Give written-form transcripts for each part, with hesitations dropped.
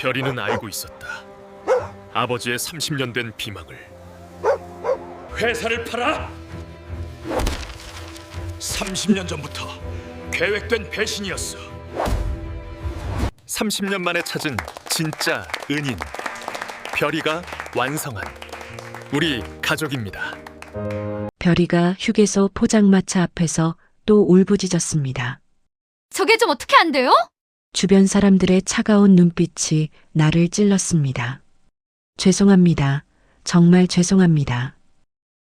별이는 알고 있었다. 아버지의 30년 된 비망을. 회사를 팔아? 30년 전부터 계획된 배신이었어. 30년 만에 찾은 진짜 은인. 별이가 완성한 우리 가족입니다. 별이가 휴게소 포장마차 앞에서 또 울부짖었습니다. 저게 좀 어떻게 안 돼요? 주변 사람들의 차가운 눈빛이 나를 찔렀습니다. 죄송합니다. 정말 죄송합니다.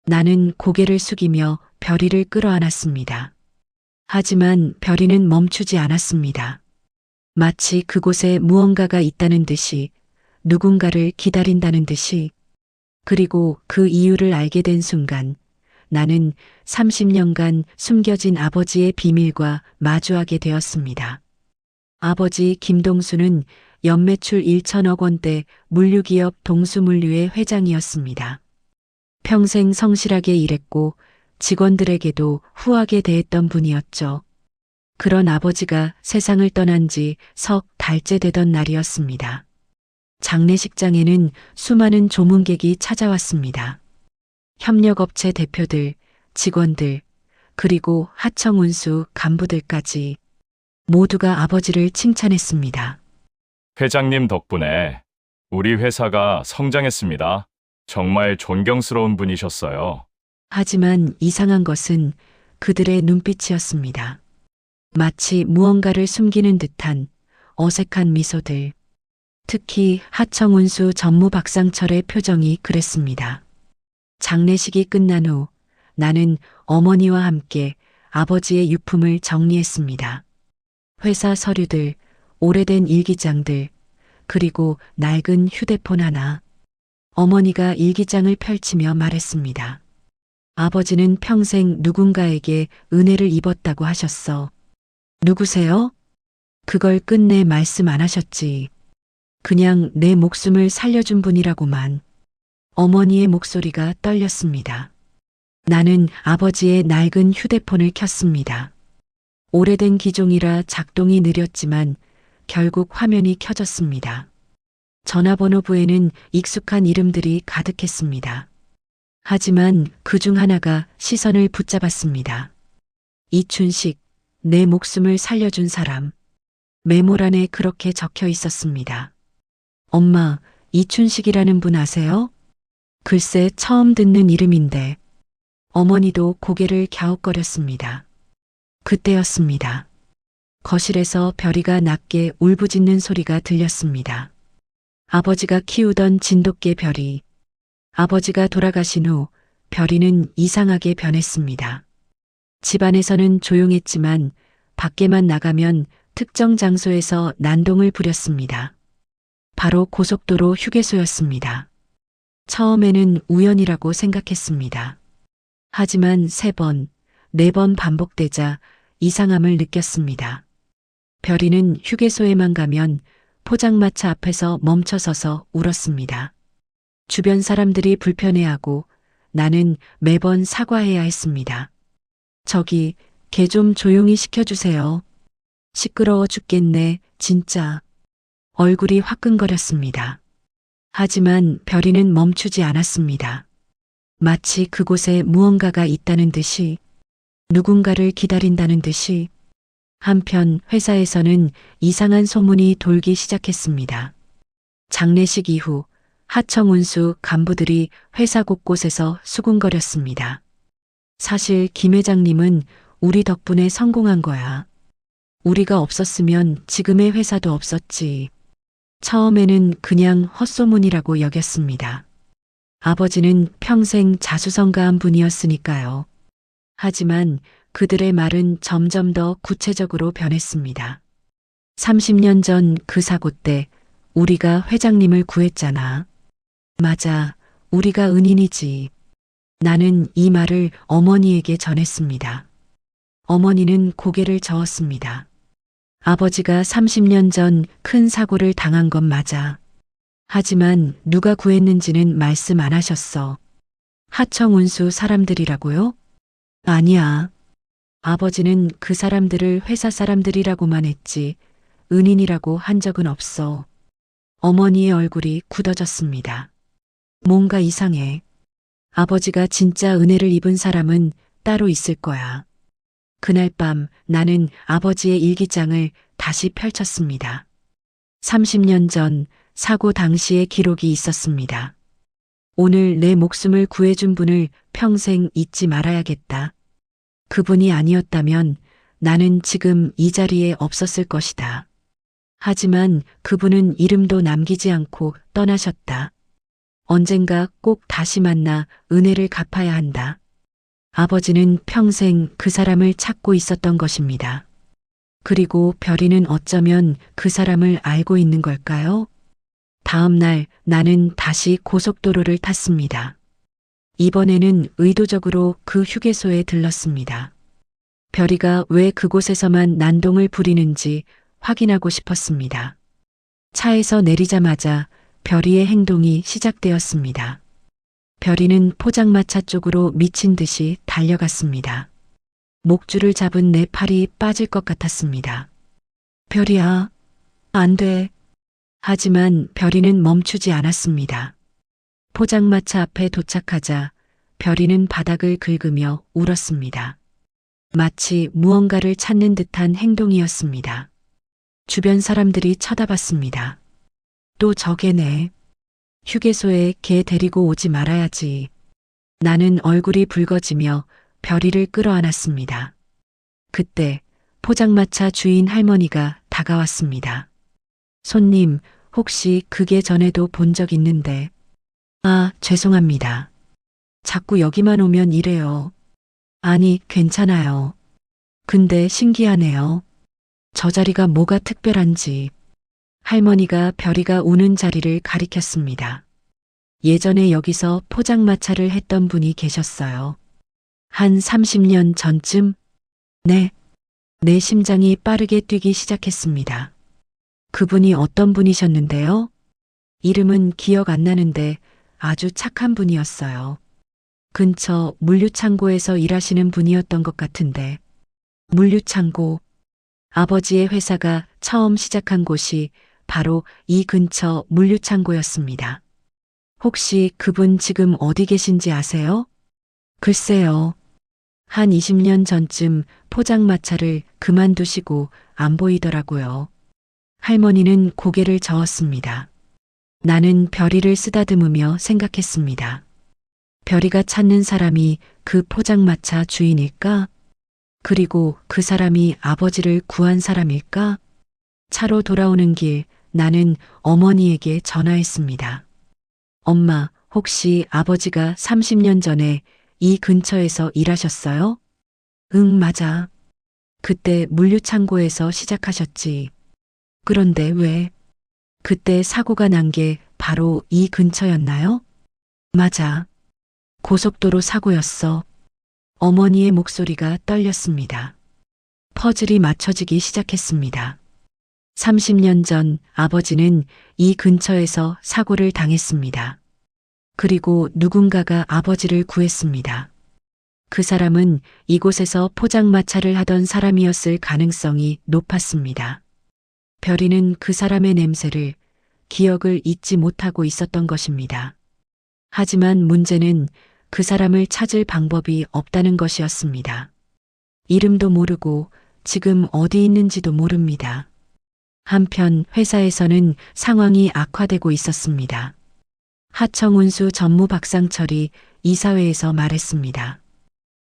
나는 고개를 숙이며 별이를 끌어안았습니다. 하지만 별이는 멈추지 않았습니다. 마치 그곳에 무언가가 있다는 듯이, 누군가를 기다린다는 듯이, 그리고 그 이유를 알게 된 순간 나는 30년간 숨겨진 아버지의 비밀과 마주하게 되었습니다. 아버지 김동수는 연매출 1천억 원대 물류기업 동수물류의 회장이었습니다. 평생 성실하게 일했고 직원들에게도 후하게 대했던 분이었죠. 그런 아버지가 세상을 떠난 지 석 달째 되던 날이었습니다. 장례식장에는 수많은 조문객이 찾아왔습니다. 협력업체 대표들, 직원들, 그리고 하청운수 간부들까지 모두가 아버지를 칭찬했습니다. 회장님 덕분에 우리 회사가 성장했습니다. 정말 존경스러운 분이셨어요. 하지만 이상한 것은 그들의 눈빛이었습니다. 마치 무언가를 숨기는 듯한 어색한 미소들. 특히 하청운수 전무 박상철의 표정이 그랬습니다. 장례식이 끝난 후 나는 어머니와 함께 아버지의 유품을 정리했습니다. 회사 서류들, 오래된 일기장들, 그리고 낡은 휴대폰 하나. 어머니가 일기장을 펼치며 말했습니다. 아버지는 평생 누군가에게 은혜를 입었다고 하셨어. 누구세요? 그걸 끝내 말씀 안 하셨지. 그냥 내 목숨을 살려준 분이라고만. 어머니의 목소리가 떨렸습니다. 나는 아버지의 낡은 휴대폰을 켰습니다. 오래된 기종이라 작동이 느렸지만 결국 화면이 켜졌습니다. 전화번호부에는 익숙한 이름들이 가득했습니다. 하지만 그 중 하나가 시선을 붙잡았습니다. 이춘식, 내 목숨을 살려준 사람. 메모란에 그렇게 적혀 있었습니다. 엄마, 이춘식이라는 분 아세요? 글쎄 처음 듣는 이름인데. 어머니도 고개를 갸웃거렸습니다. 그때였습니다. 거실에서 별이가 낮게 울부짖는 소리가 들렸습니다. 아버지가 키우던 진돗개 별이. 아버지가 돌아가신 후 별이는 이상하게 변했습니다. 집안에서는 조용했지만 밖에만 나가면 특정 장소에서 난동을 부렸습니다. 바로 고속도로 휴게소였습니다. 처음에는 우연이라고 생각했습니다. 하지만 3번, 4번 반복되자 이상함을 느꼈습니다. 별이는 휴게소에만 가면 포장마차 앞에서 멈춰서서 울었습니다. 주변 사람들이 불편해하고 나는 매번 사과해야 했습니다. 저기, 걔 좀 조용히 시켜주세요. 시끄러워 죽겠네, 진짜. 얼굴이 화끈거렸습니다. 하지만 별이는 멈추지 않았습니다. 마치 그곳에 무언가가 있다는 듯이, 누군가를 기다린다는 듯이. 한편 회사에서는 이상한 소문이 돌기 시작했습니다. 장례식 이후 하청운수 간부들이 회사 곳곳에서 수군거렸습니다. 사실 김 회장님은 우리 덕분에 성공한 거야. 우리가 없었으면 지금의 회사도 없었지. 처음에는 그냥 헛소문이라고 여겼습니다. 아버지는 평생 자수성가한 분이었으니까요. 하지만 그들의 말은 점점 더 구체적으로 변했습니다. 30년 전 그 사고 때 우리가 회장님을 구했잖아. 맞아, 우리가 은인이지. 나는 이 말을 어머니에게 전했습니다. 어머니는 고개를 저었습니다. 아버지가 30년 전 큰 사고를 당한 건 맞아. 하지만 누가 구했는지는 말씀 안 하셨어. 하청운수 사람들이라고요? 아니야. 아버지는 그 사람들을 회사 사람들이라고만 했지 은인이라고 한 적은 없어. 어머니의 얼굴이 굳어졌습니다. 뭔가 이상해. 아버지가 진짜 은혜를 입은 사람은 따로 있을 거야. 그날 밤 나는 아버지의 일기장을 다시 펼쳤습니다. 30년 전 사고 당시의 기록이 있었습니다. 오늘 내 목숨을 구해준 분을 평생 잊지 말아야겠다. 그분이 아니었다면 나는 지금 이 자리에 없었을 것이다. 하지만 그분은 이름도 남기지 않고 떠나셨다. 언젠가 꼭 다시 만나 은혜를 갚아야 한다. 아버지는 평생 그 사람을 찾고 있었던 것입니다. 그리고 별이는 어쩌면 그 사람을 알고 있는 걸까요? 다음 날 나는 다시 고속도로를 탔습니다. 이번에는 의도적으로 그 휴게소에 들렀습니다. 별이가 왜 그곳에서만 난동을 부리는지 확인하고 싶었습니다. 차에서 내리자마자 별이의 행동이 시작되었습니다. 별이는 포장마차 쪽으로 미친 듯이 달려갔습니다. 목줄을 잡은 내 팔이 빠질 것 같았습니다. 별이야, 안 돼. 하지만 별이는 멈추지 않았습니다. 포장마차 앞에 도착하자 별이는 바닥을 긁으며 울었습니다. 마치 무언가를 찾는 듯한 행동이었습니다. 주변 사람들이 쳐다봤습니다. 또 저게네. 휴게소에 걔 데리고 오지 말아야지. 나는 얼굴이 붉어지며 별이를 끌어안았습니다. 그때 포장마차 주인 할머니가 다가왔습니다. 손님, 혹시 그게 전에도 본 적 있는데. 아, 죄송합니다. 자꾸 여기만 오면 이래요. 아니, 괜찮아요. 근데 신기하네요. 저 자리가 뭐가 특별한지. 할머니가 별이가 우는 자리를 가리켰습니다. 예전에 여기서 포장마차를 했던 분이 계셨어요. 한 30년 전쯤? 네. 내 심장이 빠르게 뛰기 시작했습니다. 그분이 어떤 분이셨는데요? 이름은 기억 안 나는데 아주 착한 분이었어요. 근처 물류창고에서 일하시는 분이었던 것 같은데. 물류창고. 아버지의 회사가 처음 시작한 곳이 바로 이 근처 물류창고였습니다. 혹시 그분 지금 어디 계신지 아세요? 글쎄요. 한 20년 전쯤 포장마차를 그만두시고 안 보이더라고요. 할머니는 고개를 저었습니다. 나는 별이를 쓰다듬으며 생각했습니다. 별이가 찾는 사람이 그 포장마차 주인일까? 그리고 그 사람이 아버지를 구한 사람일까? 차로 돌아오는 길 나는 어머니에게 전화했습니다. 엄마, 혹시 아버지가 30년 전에 이 근처에서 일하셨어요? 응, 맞아. 그때 물류창고에서 시작하셨지. 그런데 왜? 그때 사고가 난 게 바로 이 근처였나요? 맞아. 고속도로 사고였어. 어머니의 목소리가 떨렸습니다. 퍼즐이 맞춰지기 시작했습니다. 30년 전 아버지는 이 근처에서 사고를 당했습니다. 그리고 누군가가 아버지를 구했습니다. 그 사람은 이곳에서 포장마차를 하던 사람이었을 가능성이 높았습니다. 별이는 그 사람의 냄새를, 기억을 잊지 못하고 있었던 것입니다. 하지만 문제는 그 사람을 찾을 방법이 없다는 것이었습니다. 이름도 모르고 지금 어디 있는지도 모릅니다. 한편 회사에서는 상황이 악화되고 있었습니다. 하청운수 전무 박상철이 이사회에서 말했습니다.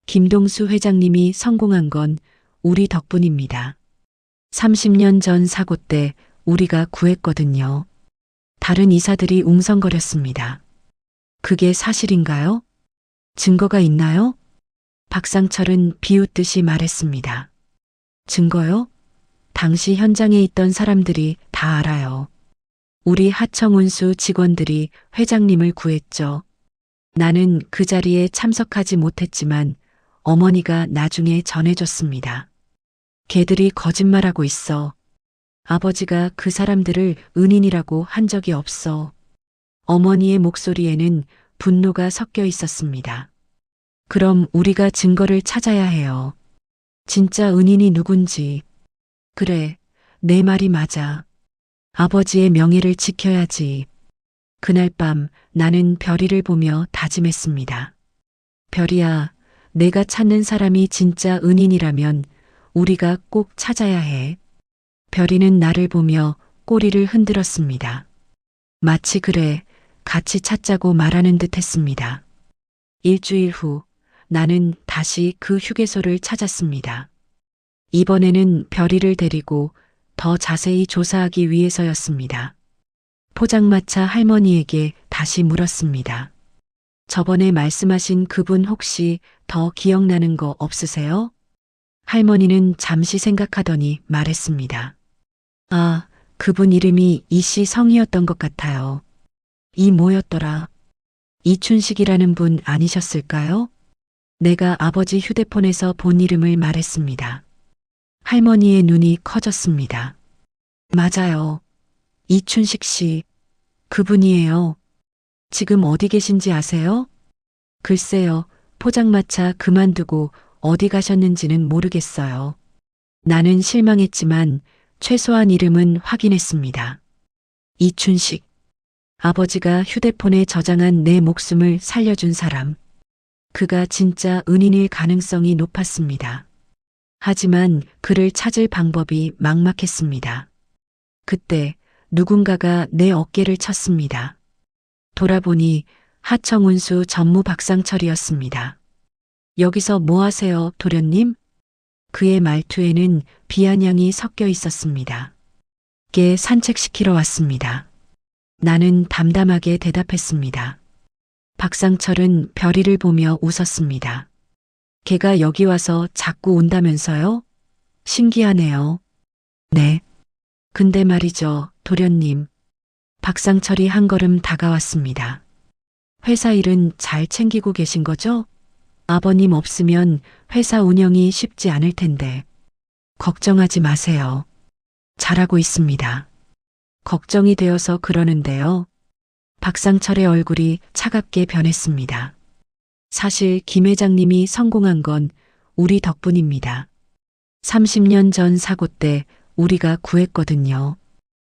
김동수 회장님이 성공한 건 우리 덕분입니다. 30년 전 사고 때 우리가 구했거든요. 다른 이사들이 웅성거렸습니다. 그게 사실인가요? 증거가 있나요? 박상철은 비웃듯이 말했습니다. 증거요? 당시 현장에 있던 사람들이 다 알아요. 우리 하청운수 직원들이 회장님을 구했죠. 나는 그 자리에 참석하지 못했지만 어머니가 나중에 전해줬습니다. 걔들이 거짓말하고 있어. 아버지가 그 사람들을 은인이라고 한 적이 없어. 어머니의 목소리에는 분노가 섞여 있었습니다. 그럼 우리가 증거를 찾아야 해요. 진짜 은인이 누군지. 그래, 내 말이 맞아. 아버지의 명예를 지켜야지. 그날 밤 나는 별이를 보며 다짐했습니다. 별이야, 내가 찾는 사람이 진짜 은인이라면 우리가 꼭 찾아야 해. 별이는 나를 보며 꼬리를 흔들었습니다. 마치 그래, 같이 찾자고 말하는 듯 했습니다. 일주일 후 나는 다시 그 휴게소를 찾았습니다. 이번에는 별이를 데리고 더 자세히 조사하기 위해서였습니다. 포장마차 할머니에게 다시 물었습니다. 저번에 말씀하신 그분 혹시 더 기억나는 거 없으세요? 할머니는 잠시 생각하더니 말했습니다. 아, 그분 이름이 이씨 성이었던 것 같아요. 이 뭐였더라? 이춘식이라는 분 아니셨을까요? 내가 아버지 휴대폰에서 본 이름을 말했습니다. 할머니의 눈이 커졌습니다. 맞아요. 이춘식 씨. 그분이에요. 지금 어디 계신지 아세요? 글쎄요, 포장마차 그만두고 어디 가셨는지는 모르겠어요. 나는 실망했지만 최소한 이름은 확인했습니다. 이춘식. 아버지가 휴대폰에 저장한 내 목숨을 살려준 사람. 그가 진짜 은인일 가능성이 높았습니다. 하지만 그를 찾을 방법이 막막했습니다. 그때 누군가가 내 어깨를 쳤습니다. 돌아보니 하청운수 전무 박상철이었습니다. 여기서 뭐 하세요, 도련님? 그의 말투에는 비아냥이 섞여 있었습니다. 개 산책시키러 왔습니다. 나는 담담하게 대답했습니다. 박상철은 별이를 보며 웃었습니다. 걔가 여기 와서 자꾸 온다면서요? 신기하네요. 네. 근데 말이죠, 도련님. 박상철이 한 걸음 다가왔습니다. 회사 일은 잘 챙기고 계신 거죠? 아버님 없으면 회사 운영이 쉽지 않을 텐데. 걱정하지 마세요. 잘하고 있습니다. 걱정이 되어서 그러는데요. 박상철의 얼굴이 차갑게 변했습니다. 사실 김 회장님이 성공한 건 우리 덕분입니다. 30년 전 사고 때 우리가 구했거든요.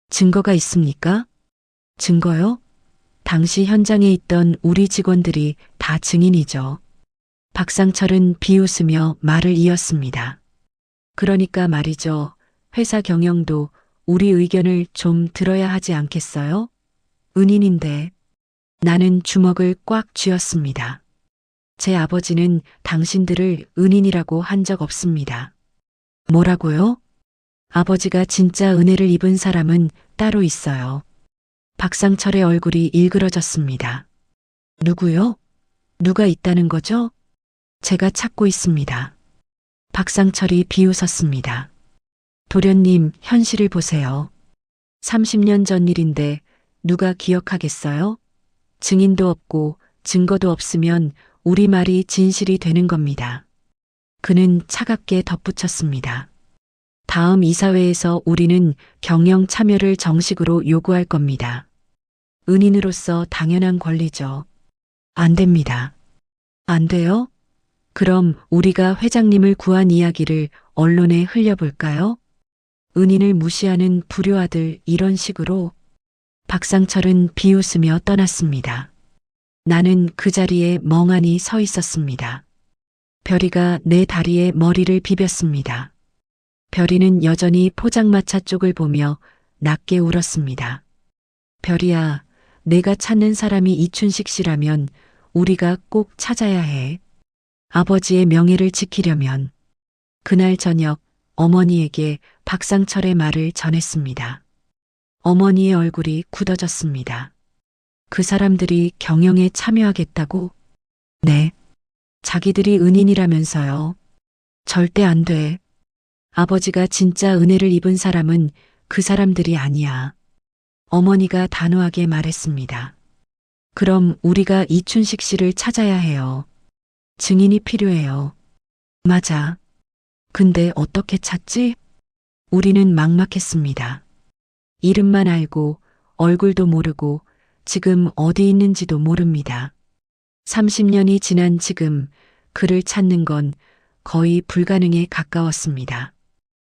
증거가 있습니까? 증거요? 당시 현장에 있던 우리 직원들이 다 증인이죠. 박상철은 비웃으며 말을 이었습니다. 그러니까 말이죠. 회사 경영도 우리 의견을 좀 들어야 하지 않겠어요? 은인인데. 나는 주먹을 꽉 쥐었습니다. 제 아버지는 당신들을 은인이라고 한 적 없습니다. 뭐라고요? 아버지가 진짜 은혜를 입은 사람은 따로 있어요. 박상철의 얼굴이 일그러졌습니다. 누구요? 누가 있다는 거죠? 제가 찾고 있습니다. 박상철이 비웃었습니다. 도련님, 현실을 보세요. 30년 전 일인데 누가 기억하겠어요? 증인도 없고 증거도 없으면 우리 말이 진실이 되는 겁니다. 그는 차갑게 덧붙였습니다. 다음 이사회에서 우리는 경영 참여를 정식으로 요구할 겁니다. 은인으로서 당연한 권리죠. 안 됩니다. 안 돼요? 그럼 우리가 회장님을 구한 이야기를 언론에 흘려볼까요? 은인을 무시하는 불효아들 이런 식으로. 박상철은 비웃으며 떠났습니다. 나는 그 자리에 멍하니 서 있었습니다. 별이가 내 다리에 머리를 비볐습니다. 별이는 여전히 포장마차 쪽을 보며 낮게 울었습니다. 별이야, 내가 찾는 사람이 이춘식 씨라면 우리가 꼭 찾아야 해. 아버지의 명예를 지키려면. 그날 저녁 어머니에게 박상철의 말을 전했습니다. 어머니의 얼굴이 굳어졌습니다. 그 사람들이 경영에 참여하겠다고? 네. 자기들이 은인이라면서요. 절대 안 돼. 아버지가 진짜 은혜를 입은 사람은 그 사람들이 아니야. 어머니가 단호하게 말했습니다. 그럼 우리가 이춘식 씨를 찾아야 해요. 증인이 필요해요. 맞아. 근데 어떻게 찾지? 우리는 막막했습니다. 이름만 알고 얼굴도 모르고 지금 어디 있는지도 모릅니다. 30년이 지난 지금 그를 찾는 건 거의 불가능에 가까웠습니다.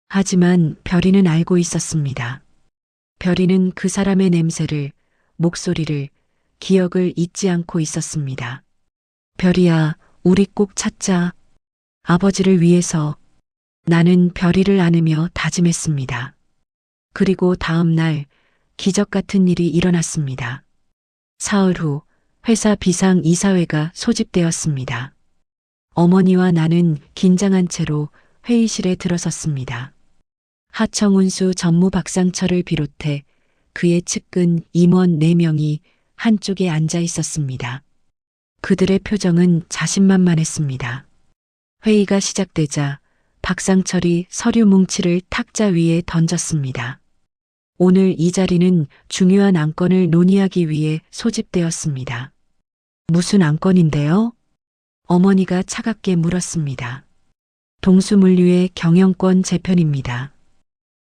하지만 별이는 알고 있었습니다. 별이는 그 사람의 냄새를, 목소리를, 기억을 잊지 않고 있었습니다. 별이야, 우리 꼭 찾자. 아버지를 위해서. 나는 별이를 안으며 다짐했습니다. 그리고 다음 날 기적 같은 일이 일어났습니다. 사흘 후 회사 비상 이사회가 소집되었습니다. 어머니와 나는 긴장한 채로 회의실에 들어섰습니다. 하청운수 전무 박상철을 비롯해 그의 측근 임원 4명이 한쪽에 앉아 있었습니다. 그들의 표정은 자신만만했습니다. 회의가 시작되자 박상철이 서류 뭉치를 탁자 위에 던졌습니다. 오늘 이 자리는 중요한 안건을 논의하기 위해 소집되었습니다. 무슨 안건인데요? 어머니가 차갑게 물었습니다. 동수물류의 경영권 재편입니다.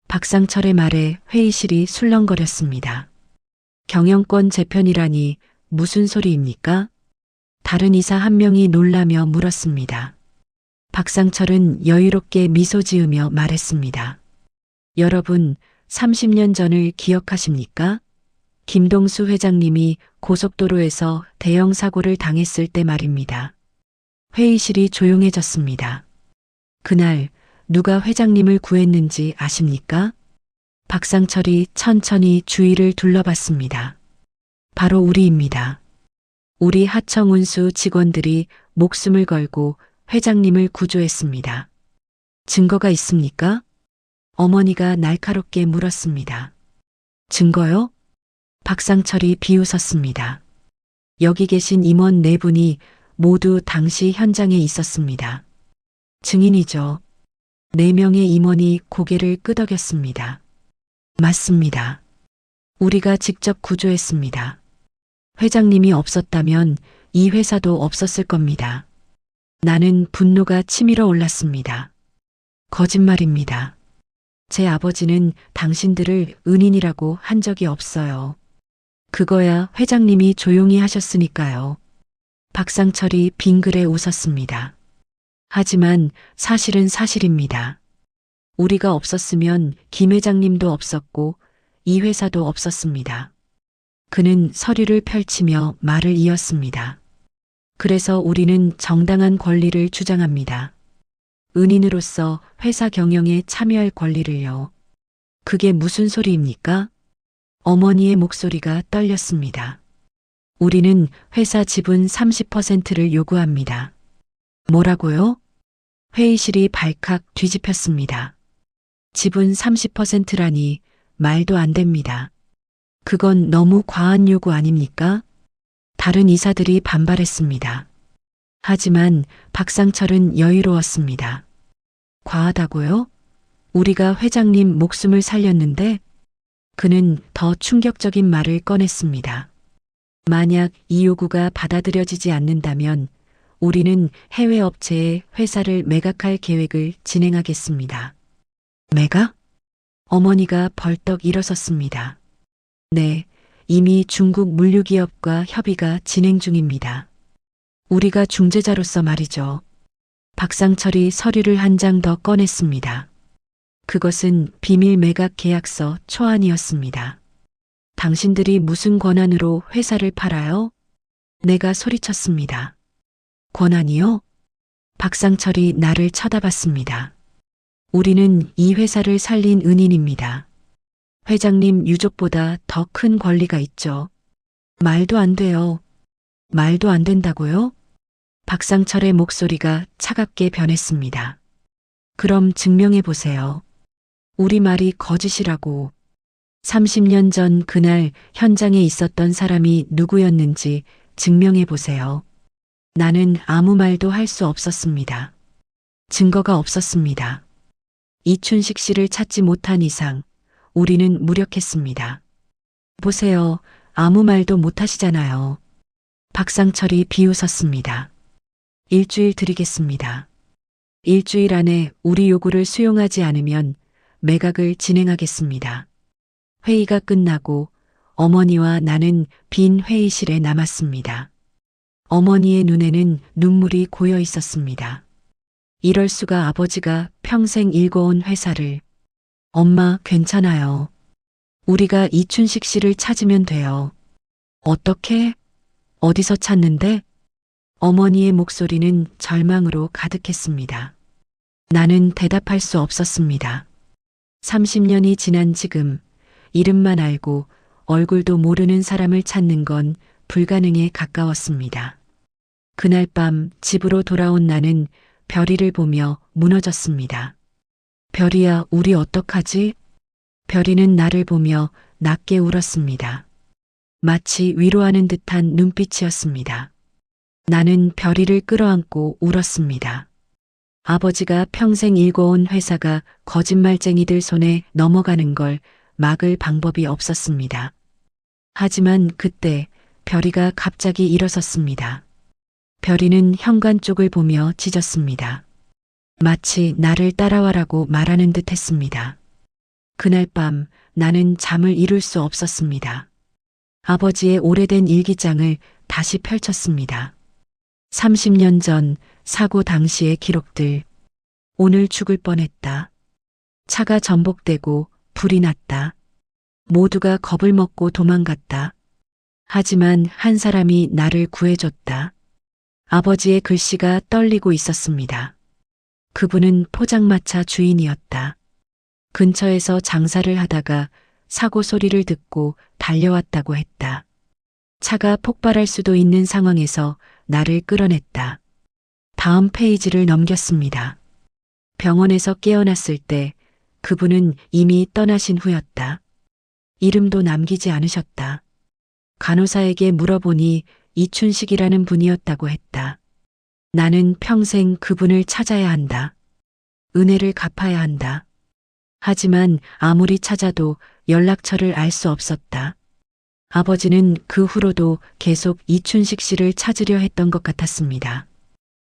박상철의 말에 회의실이 술렁거렸습니다. 경영권 재편이라니 무슨 소리입니까? 다른 이사 한 명이 놀라며 물었습니다. 박상철은 여유롭게 미소 지으며 말했습니다. 여러분, 30년 전을 기억하십니까? 김동수 회장님이 고속도로에서 대형 사고를 당했을 때 말입니다. 회의실이 조용해졌습니다. 그날 누가 회장님을 구했는지 아십니까? 박상철이 천천히 주위를 둘러봤습니다. 바로 우리입니다. 우리 하청운수 직원들이 목숨을 걸고 회장님을 구조했습니다. 증거가 있습니까? 어머니가 날카롭게 물었습니다. 증거요? 박상철이 비웃었습니다. 여기 계신 임원 4분이 모두 당시 현장에 있었습니다. 증인이죠. 4명의 임원이 고개를 끄덕였습니다. 맞습니다. 우리가 직접 구조했습니다. 회장님이 없었다면 이 회사도 없었을 겁니다. 나는 분노가 치밀어 올랐습니다. 거짓말입니다. 제 아버지는 당신들을 은인이라고 한 적이 없어요. 그거야 회장님이 조용히 하셨으니까요. 박상철이 빙그레 웃었습니다. 하지만 사실은 사실입니다. 우리가 없었으면 김 회장님도 없었고 이 회사도 없었습니다. 그는 서류를 펼치며 말을 이었습니다. 그래서 우리는 정당한 권리를 주장합니다. 은인으로서 회사 경영에 참여할 권리를요. 그게 무슨 소리입니까? 어머니의 목소리가 떨렸습니다. 우리는 회사 지분 30%를 요구합니다. 뭐라고요? 회의실이 발칵 뒤집혔습니다. 지분 30%라니 말도 안 됩니다. 그건 너무 과한 요구 아닙니까? 다른 이사들이 반발했습니다. 하지만 박상철은 여유로웠습니다. 과하다고요? 우리가 회장님 목숨을 살렸는데? 그는 더 충격적인 말을 꺼냈습니다. 만약 이 요구가 받아들여지지 않는다면 우리는 해외 업체에 회사를 매각할 계획을 진행하겠습니다. 매각? 어머니가 벌떡 일어섰습니다. 네, 이미 중국 물류기업과 협의가 진행 중입니다. 우리가 중재자로서 말이죠. 박상철이 서류를 한 장 더 꺼냈습니다. 그것은 비밀 매각 계약서 초안이었습니다. 당신들이 무슨 권한으로 회사를 팔아요? 내가 소리쳤습니다. 권한이요? 박상철이 나를 쳐다봤습니다. 우리는 이 회사를 살린 은인입니다. 회장님 유족보다 더 큰 권리가 있죠. 말도 안 돼요. 말도 안 된다고요? 박상철의 목소리가 차갑게 변했습니다. 그럼 증명해 보세요. 우리 말이 거짓이라고. 30년 전 그날 현장에 있었던 사람이 누구였는지 증명해 보세요. 나는 아무 말도 할 수 없었습니다. 증거가 없었습니다. 이춘식 씨를 찾지 못한 이상 우리는 무력했습니다. 보세요. 아무 말도 못 하시잖아요. 박상철이 비웃었습니다. 일주일 드리겠습니다. 일주일 안에 우리 요구를 수용하지 않으면 매각을 진행하겠습니다. 회의가 끝나고 어머니와 나는 빈 회의실에 남았습니다. 어머니의 눈에는 눈물이 고여 있었습니다. 이럴 수가 아버지가 평생 일궈온 회사를. 엄마, 괜찮아요. 우리가 이춘식 씨를 찾으면 돼요. 어떻게? 어디서 찾는데? 어머니의 목소리는 절망으로 가득했습니다. 나는 대답할 수 없었습니다. 30년이 지난 지금 이름만 알고 얼굴도 모르는 사람을 찾는 건 불가능에 가까웠습니다. 그날 밤 집으로 돌아온 나는 별이를 보며 무너졌습니다. 별이야, 우리 어떡하지? 별이는 나를 보며 낮게 울었습니다. 마치 위로하는 듯한 눈빛이었습니다. 나는 별이를 끌어안고 울었습니다. 아버지가 평생 일궈온 회사가 거짓말쟁이들 손에 넘어가는 걸 막을 방법이 없었습니다. 하지만 그때 별이가 갑자기 일어섰습니다. 별이는 현관 쪽을 보며 짖었습니다. 마치 나를 따라와라고 말하는 듯 했습니다. 그날 밤 나는 잠을 이룰 수 없었습니다. 아버지의 오래된 일기장을 다시 펼쳤습니다. 30년 전 사고 당시의 기록들. 오늘 죽을 뻔했다. 차가 전복되고 불이 났다. 모두가 겁을 먹고 도망갔다. 하지만 한 사람이 나를 구해줬다. 아버지의 글씨가 떨리고 있었습니다. 그분은 포장마차 주인이었다. 근처에서 장사를 하다가 사고 소리를 듣고 달려왔다고 했다. 차가 폭발할 수도 있는 상황에서 나를 끌어냈다. 다음 페이지를 넘겼습니다. 병원에서 깨어났을 때 그분은 이미 떠나신 후였다. 이름도 남기지 않으셨다. 간호사에게 물어보니 이춘식이라는 분이었다고 했다. 나는 평생 그분을 찾아야 한다. 은혜를 갚아야 한다. 하지만 아무리 찾아도 연락처를 알 수 없었다. 아버지는 그 후로도 계속 이춘식 씨를 찾으려 했던 것 같았습니다.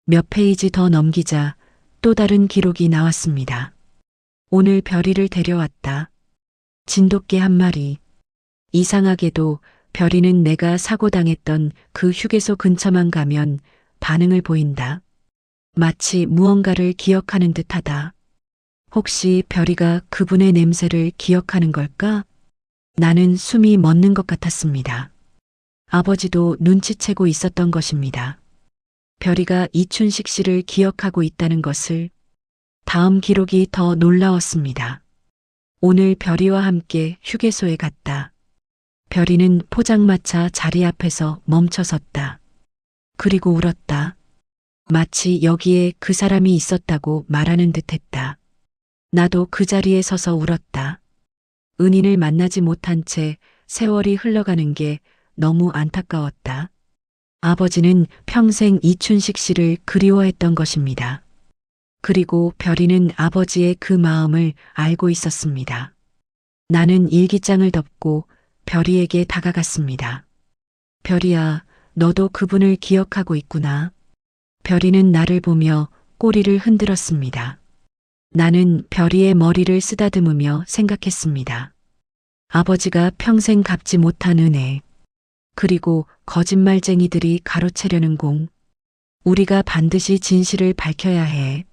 몇 페이지 더 넘기자 또 다른 기록이 나왔습니다. 오늘 별이를 데려왔다. 진돗개 한 마리. 이상하게도 별이는 내가 사고당했던 그 휴게소 근처만 가면 반응을 보인다. 마치 무언가를 기억하는 듯하다. 혹시 별이가 그분의 냄새를 기억하는 걸까? 나는 숨이 멎는 것 같았습니다. 아버지도 눈치채고 있었던 것입니다. 별이가 이춘식 씨를 기억하고 있다는 것을. 다음 기록이 더 놀라웠습니다. 오늘 별이와 함께 휴게소에 갔다. 별이는 포장마차 자리 앞에서 멈춰섰다. 그리고 울었다. 마치 여기에 그 사람이 있었다고 말하는 듯했다. 나도 그 자리에 서서 울었다. 은인을 만나지 못한 채 세월이 흘러가는 게 너무 안타까웠다. 아버지는 평생 이춘식 씨를 그리워했던 것입니다. 그리고 별이는 아버지의 그 마음을 알고 있었습니다. 나는 일기장을 덮고 별이에게 다가갔습니다. 별이야, 너도 그분을 기억하고 있구나. 별이는 나를 보며 꼬리를 흔들었습니다. 나는 별이의 머리를 쓰다듬으며 생각했습니다. 아버지가 평생 갚지 못한 은혜, 그리고 거짓말쟁이들이 가로채려는 공. 우리가 반드시 진실을 밝혀야 해.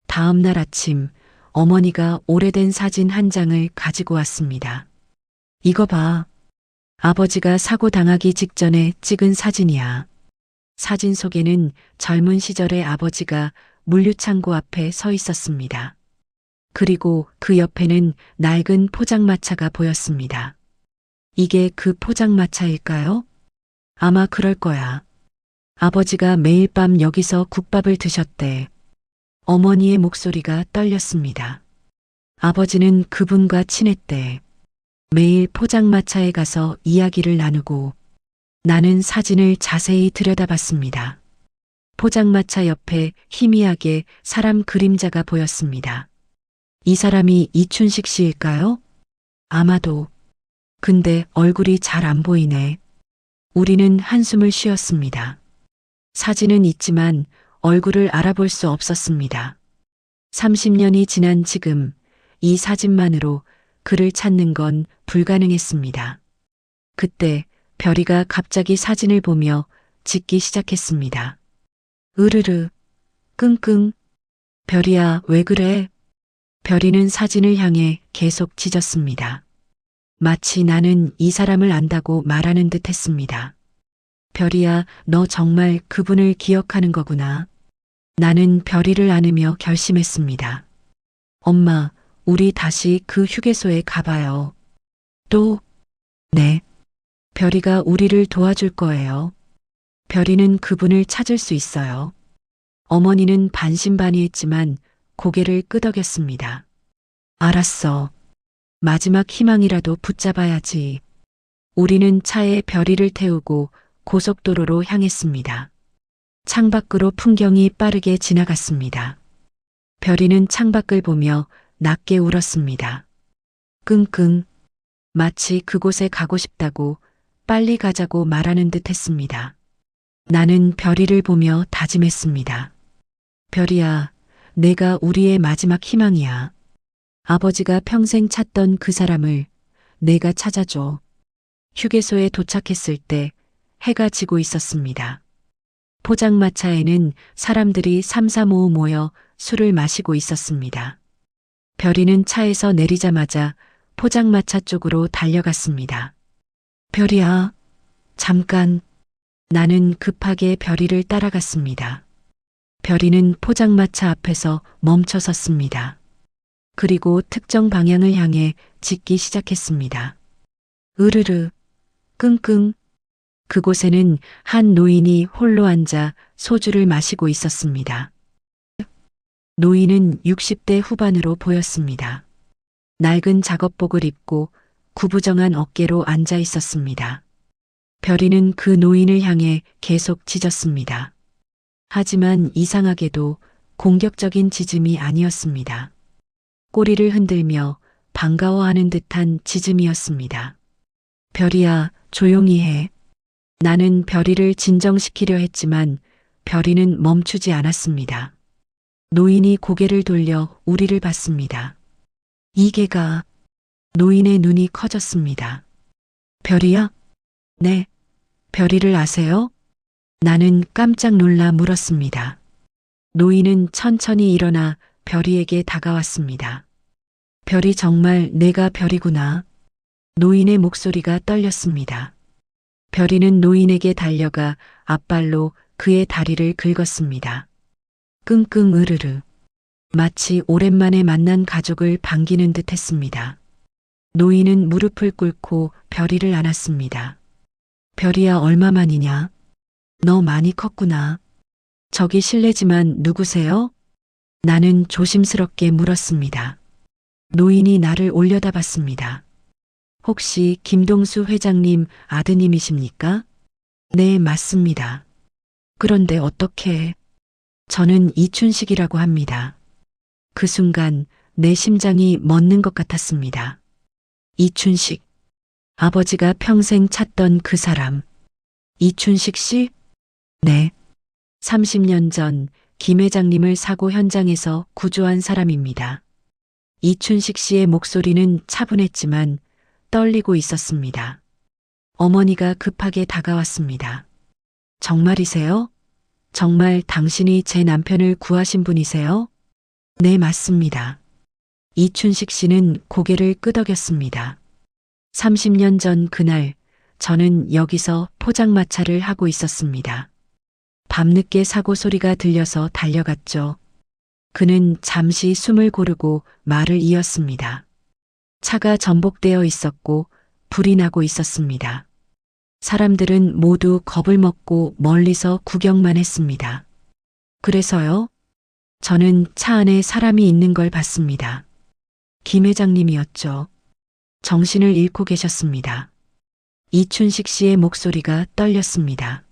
다음 날 아침 어머니가 오래된 사진 한 장을 가지고 왔습니다. 이거 봐. 아버지가 사고 당하기 직전에 찍은 사진이야. 사진 속에는 젊은 시절의 아버지가 물류창고 앞에 서 있었습니다. 그리고 그 옆에는 낡은 포장마차가 보였습니다. 이게 그 포장마차일까요? 아마 그럴 거야. 아버지가 매일 밤 여기서 국밥을 드셨대. 어머니의 목소리가 떨렸습니다. 아버지는 그분과 친했대. 매일 포장마차에 가서 이야기를 나누고. 나는 사진을 자세히 들여다봤습니다. 포장마차 옆에 희미하게 사람 그림자가 보였습니다. 이 사람이 이춘식 씨일까요? 아마도. 근데 얼굴이 잘 안 보이네. 우리는 한숨을 쉬었습니다. 사진은 있지만 얼굴을 알아볼 수 없었습니다. 30년이 지난 지금 이 사진만으로 그를 찾는 건 불가능했습니다. 그때 별이가 갑자기 사진을 보며 짖기 시작했습니다. 으르르, 끙끙. 별이야, 왜 그래? 별이는 사진을 향해 계속 짖었습니다. 마치 나는 이 사람을 안다고 말하는 듯 했습니다. 별이야, 너 정말 그분을 기억하는 거구나. 나는 별이를 안으며 결심했습니다. 엄마, 우리 다시 그 휴게소에 가봐요. 또, 네. 별이가 우리를 도와줄 거예요. 별이는 그분을 찾을 수 있어요. 어머니는 반신반의했지만 고개를 끄덕였습니다. 알았어. 마지막 희망이라도 붙잡아야지. 우리는 차에 별이를 태우고 고속도로로 향했습니다. 창밖으로 풍경이 빠르게 지나갔습니다. 별이는 창밖을 보며 낮게 울었습니다. 끙끙. 마치 그곳에 가고 싶다고 빨리 가자고 말하는 듯 했습니다. 나는 별이를 보며 다짐했습니다. 별이야, 내가 우리의 마지막 희망이야. 아버지가 평생 찾던 그 사람을 내가 찾아줘. 휴게소에 도착했을 때 해가 지고 있었습니다. 포장마차에는 사람들이 삼삼오오 모여 술을 마시고 있었습니다. 별이는 차에서 내리자마자 포장마차 쪽으로 달려갔습니다. 별이야, 잠깐. 나는 급하게 별이를 따라갔습니다. 별이는 포장마차 앞에서 멈춰 섰습니다. 그리고 특정 방향을 향해 짖기 시작했습니다. 으르르, 끙끙. 그곳에는 한 노인이 홀로 앉아 소주를 마시고 있었습니다. 노인은 60대 후반으로 보였습니다. 낡은 작업복을 입고 구부정한 어깨로 앉아 있었습니다. 별이는 그 노인을 향해 계속 짖었습니다. 하지만 이상하게도 공격적인 짖음이 아니었습니다. 꼬리를 흔들며 반가워하는 듯한 짖음이었습니다. 별이야, 조용히 해. 나는 별이를 진정시키려 했지만 별이는 멈추지 않았습니다. 노인이 고개를 돌려 우리를 봤습니다. 이게가. 노인의 눈이 커졌습니다. 별이야? 네. 별이를 아세요? 나는 깜짝 놀라 물었습니다. 노인은 천천히 일어나 별이에게 다가왔습니다. 별이 정말 내가 별이구나. 노인의 목소리가 떨렸습니다. 별이는 노인에게 달려가 앞발로 그의 다리를 긁었습니다. 끙끙 으르르. 마치 오랜만에 만난 가족을 반기는 듯 했습니다. 노인은 무릎을 꿇고 별이를 안았습니다. 별이야, 얼마만이냐? 너 많이 컸구나. 저기 실례지만 누구세요? 나는 조심스럽게 물었습니다. 노인이 나를 올려다봤습니다. 혹시 김동수 회장님 아드님이십니까? 네, 맞습니다. 그런데 어떻게? 저는 이춘식이라고 합니다. 그 순간 내 심장이 멎는 것 같았습니다. 이춘식. 아버지가 평생 찾던 그 사람. 이춘식 씨? 네. 30년 전 김 회장님을 사고 현장에서 구조한 사람입니다. 이춘식 씨의 목소리는 차분했지만 떨리고 있었습니다. 어머니가 급하게 다가왔습니다. 정말이세요? 정말 당신이 제 남편을 구하신 분이세요? 네, 맞습니다. 이춘식 씨는 고개를 끄덕였습니다. 30년 전 그날 저는 여기서 포장마차를 하고 있었습니다. 밤늦게 사고 소리가 들려서 달려갔죠. 그는 잠시 숨을 고르고 말을 이었습니다. 차가 전복되어 있었고 불이 나고 있었습니다. 사람들은 모두 겁을 먹고 멀리서 구경만 했습니다. 그래서요? 저는 차 안에 사람이 있는 걸 봤습니다. 김 회장님이었죠. 정신을 잃고 계셨습니다. 이춘식 씨의 목소리가 떨렸습니다.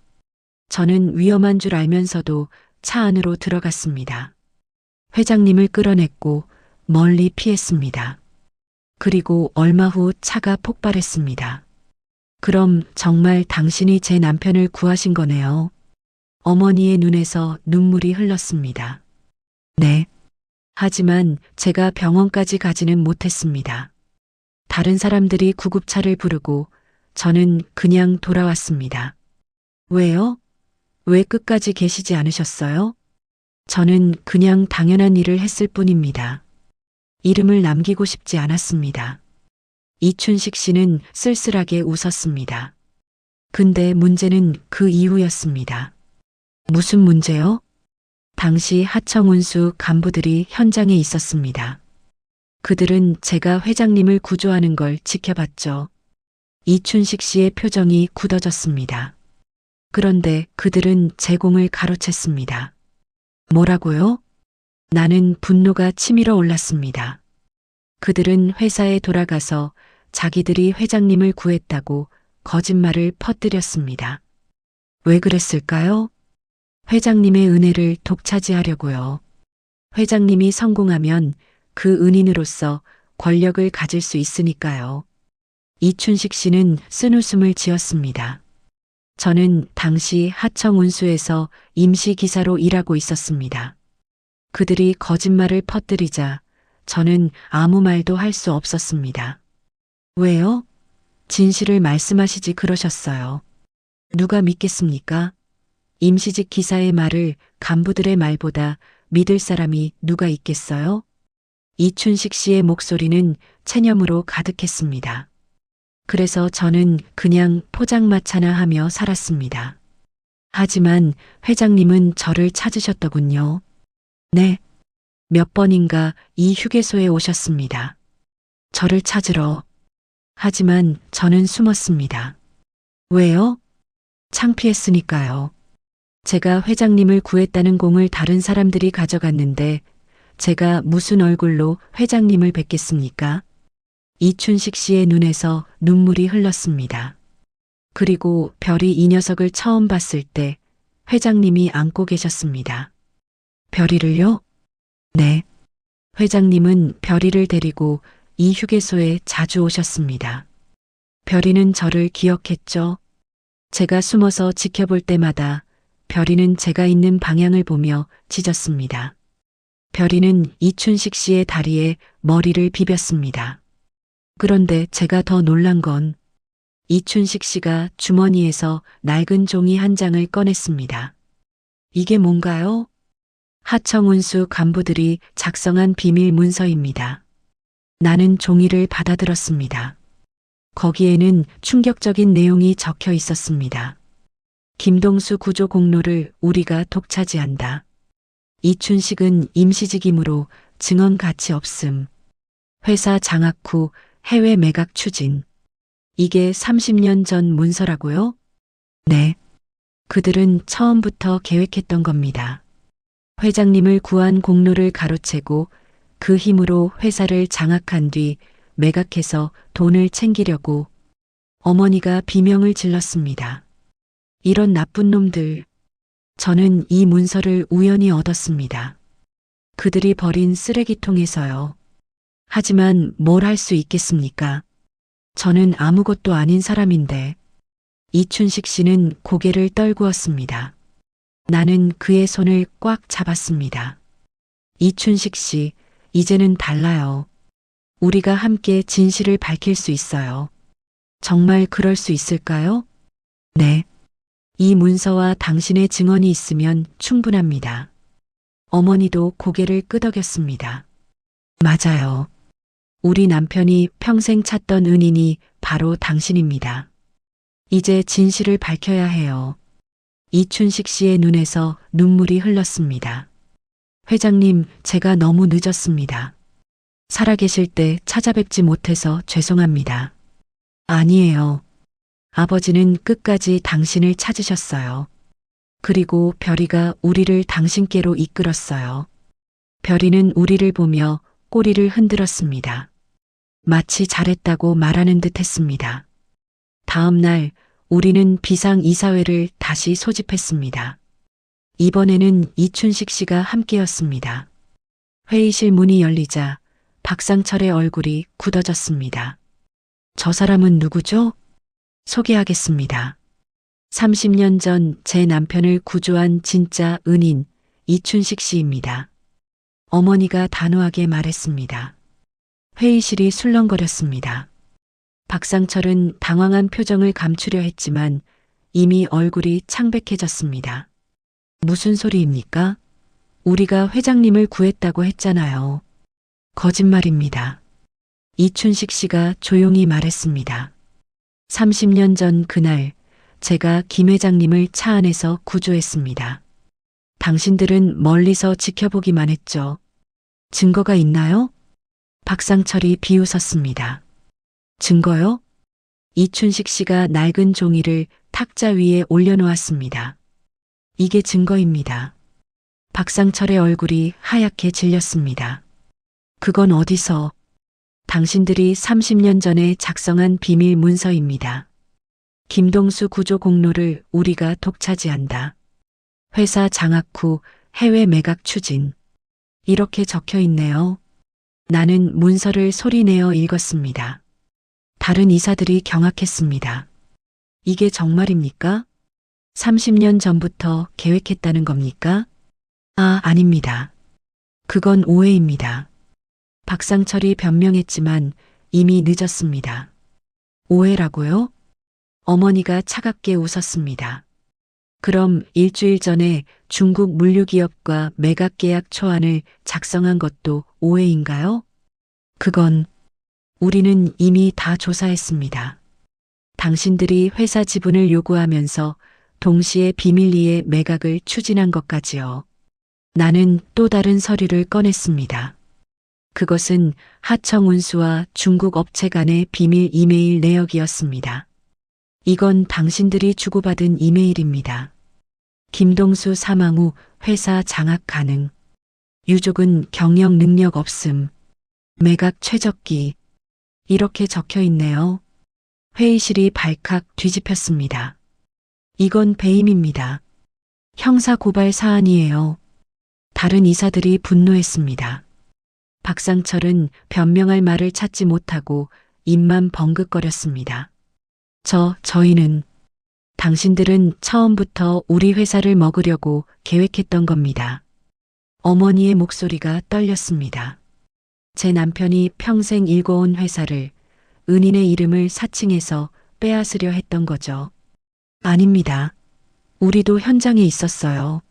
저는 위험한 줄 알면서도 차 안으로 들어갔습니다. 회장님을 끌어냈고 멀리 피했습니다. 그리고 얼마 후 차가 폭발했습니다. 그럼 정말 당신이 제 남편을 구하신 거네요. 어머니의 눈에서 눈물이 흘렀습니다. 네. 하지만 제가 병원까지 가지는 못했습니다. 다른 사람들이 구급차를 부르고 저는 그냥 돌아왔습니다. 왜요? 왜 끝까지 계시지 않으셨어요? 저는 그냥 당연한 일을 했을 뿐입니다. 이름을 남기고 싶지 않았습니다. 이춘식 씨는 쓸쓸하게 웃었습니다. 근데 문제는 그 이후였습니다. 무슨 문제요? 당시 하청운수 간부들이 현장에 있었습니다. 그들은 제가 회장님을 구조하는 걸 지켜봤죠. 이춘식 씨의 표정이 굳어졌습니다. 그런데 그들은 제공을 가로챘습니다. 뭐라고요? 나는 분노가 치밀어 올랐습니다. 그들은 회사에 돌아가서 자기들이 회장님을 구했다고 거짓말을 퍼뜨렸습니다. 왜 그랬을까요? 회장님의 은혜를 독차지하려고요. 회장님이 성공하면 그 은인으로서 권력을 가질 수 있으니까요. 이춘식 씨는 쓴웃음을 지었습니다. 저는 당시 하청운수에서 임시기사로 일하고 있었습니다. 그들이 거짓말을 퍼뜨리자 저는 아무 말도 할 수 없었습니다. 왜요? 진실을 말씀하시지 그러셨어요. 누가 믿겠습니까? 임시직 기사의 말을 간부들의 말보다 믿을 사람이 누가 있겠어요? 이춘식 씨의 목소리는 체념으로 가득했습니다. 그래서 저는 그냥 포장마차나 하며 살았습니다. 하지만 회장님은 저를 찾으셨더군요. 네. 몇 번인가 이 휴게소에 오셨습니다. 저를 찾으러. 하지만 저는 숨었습니다. 왜요? 창피했으니까요. 제가 회장님을 구했다는 공을 다른 사람들이 가져갔는데 제가 무슨 얼굴로 회장님을 뵙겠습니까? 이춘식 씨의 눈에서 눈물이 흘렀습니다. 그리고 별이 이 녀석을 처음 봤을 때 회장님이 안고 계셨습니다. 별이를요? 네. 회장님은 별이를 데리고 이 휴게소에 자주 오셨습니다. 별이는 저를 기억했죠. 제가 숨어서 지켜볼 때마다 별이는 제가 있는 방향을 보며 짖었습니다. 별이는 이춘식 씨의 다리에 머리를 비볐습니다. 그런데 제가 더 놀란 건 이춘식 씨가 주머니에서 낡은 종이 한 장을 꺼냈습니다. 이게 뭔가요? 하청운수 간부들이 작성한 비밀 문서입니다. 나는 종이를 받아들었습니다. 거기에는 충격적인 내용이 적혀 있었습니다. 김동수 구조 공로를 우리가 독차지한다. 이춘식은 임시직이므로 증언 가치 없음. 회사 장악 후 해외 매각 추진. 이게 30년 전 문서라고요? 네. 그들은 처음부터 계획했던 겁니다. 회장님을 구한 공로를 가로채고 그 힘으로 회사를 장악한 뒤 매각해서 돈을 챙기려고. 어머니가 비명을 질렀습니다. 이런 나쁜 놈들. 저는 이 문서를 우연히 얻었습니다. 그들이 버린 쓰레기통에서요. 하지만 뭘 할 수 있겠습니까? 저는 아무것도 아닌 사람인데. 이춘식 씨는 고개를 떨구었습니다. 나는 그의 손을 꽉 잡았습니다. 이춘식 씨, 이제는 달라요. 우리가 함께 진실을 밝힐 수 있어요. 정말 그럴 수 있을까요? 네. 이 문서와 당신의 증언이 있으면 충분합니다. 어머니도 고개를 끄덕였습니다. 맞아요. 우리 남편이 평생 찾던 은인이 바로 당신입니다. 이제 진실을 밝혀야 해요. 이춘식 씨의 눈에서 눈물이 흘렀습니다. 회장님, 제가 너무 늦었습니다. 살아계실 때 찾아뵙지 못해서 죄송합니다. 아니에요. 아버지는 끝까지 당신을 찾으셨어요. 그리고 별이가 우리를 당신께로 이끌었어요. 별이는 우리를 보며 꼬리를 흔들었습니다. 마치 잘했다고 말하는 듯 했습니다. 다음 날 우리는 비상이사회를 다시 소집했습니다. 이번에는 이춘식 씨가 함께였습니다. 회의실 문이 열리자 박상철의 얼굴이 굳어졌습니다. 저 사람은 누구죠? 소개하겠습니다. 30년 전 제 남편을 구조한 진짜 은인 이춘식 씨입니다. 어머니가 단호하게 말했습니다. 회의실이 술렁거렸습니다. 박상철은 당황한 표정을 감추려 했지만 이미 얼굴이 창백해졌습니다. 무슨 소리입니까? 우리가 회장님을 구했다고 했잖아요. 거짓말입니다. 이춘식 씨가 조용히 말했습니다. 30년 전 그날 제가 김 회장님을 차 안에서 구조했습니다. 당신들은 멀리서 지켜보기만 했죠. 증거가 있나요? 박상철이 비웃었습니다. 증거요? 이춘식 씨가 낡은 종이를 탁자 위에 올려놓았습니다. 이게 증거입니다. 박상철의 얼굴이 하얗게 질렸습니다. 그건 어디서? 당신들이 30년 전에 작성한 비밀 문서입니다. 김동수 구조 공로를 우리가 독차지한다. 회사 장악 후 해외 매각 추진. 이렇게 적혀 있네요. 나는 문서를 소리내어 읽었습니다. 다른 이사들이 경악했습니다. 이게 정말입니까? 30년 전부터 계획했다는 겁니까? 아닙니다. 그건 오해입니다. 박상철이 변명했지만 이미 늦었습니다. 오해라고요? 어머니가 차갑게 웃었습니다. 그럼 일주일 전에 중국 물류기업과 매각 계약 초안을 작성한 것도 오해인가요? 그건 우리는 이미 다 조사했습니다. 당신들이 회사 지분을 요구하면서 동시에 비밀리에 매각을 추진한 것까지요. 나는 또 다른 서류를 꺼냈습니다. 그것은 하청운수와 중국 업체 간의 비밀 이메일 내역이었습니다. 이건 당신들이 주고받은 이메일입니다. 김동수 사망 후 회사 장악 가능. 유족은 경영 능력 없음. 매각 최적기. 이렇게 적혀 있네요. 회의실이 발칵 뒤집혔습니다. 이건 배임입니다. 형사고발 사안이에요. 다른 이사들이 분노했습니다. 박상철은 변명할 말을 찾지 못하고 입만 벙긋거렸습니다. 저희는 당신들은 처음부터 우리 회사를 먹으려고 계획했던 겁니다. 어머니의 목소리가 떨렸습니다. 제 남편이 평생 일궈온 회사를 은인의 이름을 사칭해서 빼앗으려 했던 거죠. 아닙니다. 우리도 현장에 있었어요.